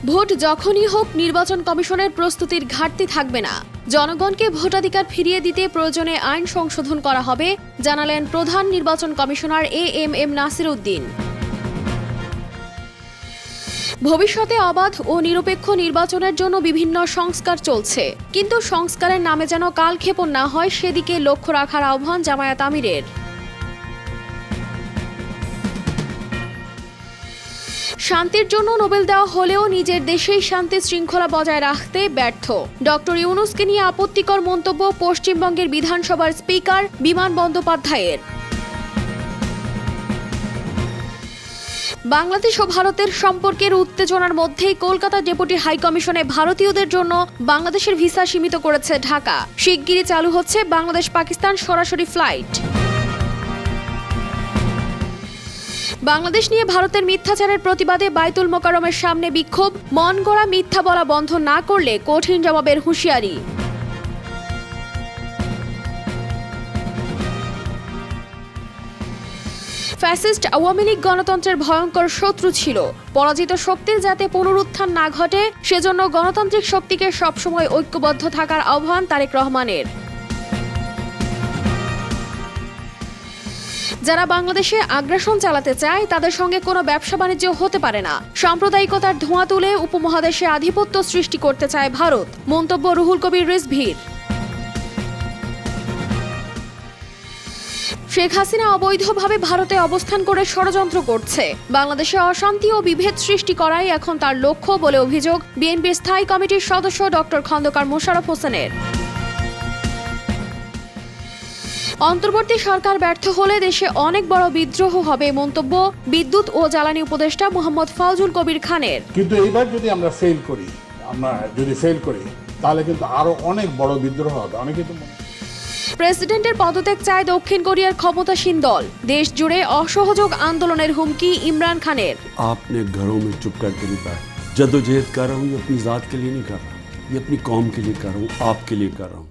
Vote যখনই হোক নির্বাচন কমিশনের প্রস্তুতির ঘাটতি থাকবে না। জনগণকে ভোটাধিকার ফিরিয়ে দিতে প্রয়োজনে আইন সংশোধন করা হবে, জানালেন প্রধান নির্বাচন কমিশনার এএমএম নাসির উদ্দিন। ভবিষ্যতে অবাধ ও নিরপেক্ষ নির্বাচনের জন্য বিভিন্ন সংস্কার চলছে, কিন্তু সংস্কারের নামে যেন কালক্ষেপণ না হয় সেদিকে লক্ষ্য রাখার আহ্বান জামায়াত আমিরের। শান্তির জন্য নোবেল দেওয়া হলেও নিজের দেশেই শান্তি শৃঙ্খলা বজায় রাখতে ব্যর্থ ডক্টর ইউনূসকে নিয়ে আপত্তিকর মন্তব্য পশ্চিমবঙ্গের বিধানসভার স্পিকার বিমান বন্দ্যোপাধ্যায়ের। বাংলাদেশ ও ভারতের সম্পর্কের উত্তেজনার মধ্যেই কলকাতা ডেপুটি হাইকমিশনে ভারতীয়দের জন্য বাংলাদেশের ভিসা সীমিত করেছে ঢাকা। শিগগিরই চালু হচ্ছে বাংলাদেশ পাকিস্তান সরাসরি ফ্লাইট। বাংলাদেশ নিয়ে ভারতের মিথ্যাচারের প্রতিবাদে বাইতুল মোকাররমের সামনে বিক্ষোভ, মন গড়া মিথ্যা বলা বন্ধ না করলে কঠিন জবাবের হুঁশিয়ারি। ফ্যাসিস্ট আওয়ামী লীগ গণতন্ত্রের ভয়ঙ্কর শত্রু ছিল। পরাজিত শক্তির যাতে পুনরুত্থান না ঘটে সেজন্য গণতান্ত্রিক শক্তিকে সবসময় ঐক্যবদ্ধ থাকার আহ্বান তারেক রহমানের। যারা বাংলাদেশে আগ্রাসন চালাতে চায় তাদের সঙ্গে কোনো ব্যবসা বাণিজ্য হতে পারে না। সাম্প্রদায়িকতার ধোঁয়া তুলে উপমহাদেশে আধিপত্য সৃষ্টি করতে চায় ভারত, মন্তব্য রুহুল কবির রিজভীর। শেখ হাসিনা অবৈধভাবে ভারতে অবস্থান করে ষড়যন্ত্র করছে। বাংলাদেশে অশান্তি ও বিভেদ সৃষ্টি করাই এখন তার লক্ষ্য বলে অভিযোগ বিএনপির স্থায়ী কমিটির সদস্য ডক্টর খন্দকার মোশাররফ হোসেনের। অন্তর্বর্তী সরকার ব্যর্থ হলে দেশে অনেক বড় বিদ্রোহ হবে, মন্তব্য বিদ্যুৎ ও জ্বালানি উপদেষ্টা মোহাম্মদ ফাউজুল কবির খানের। কিন্তু এইবার যদি আমরা ফেল করি তাহলে কিন্তু আরো অনেক বড় বিদ্রোহ হবে। অনেকে তো প্রেসিডেন্টের পদত্যাগ চায় দক্ষিণ কোরিয়ার ক্ষমতাসীন দল। দেশ জুড়ে অসহযোগ আন্দোলনের হুমকি ইমরান খানের। आपने घरों में चुप करके नहीं बैठ जद्दोजहद कर रहा हूँ, ये अपनी जात के लिए नहीं कर रहा, ये अपनी कौम के लिए कर रहा हूँ, आपके लिए कर रहा हूँ।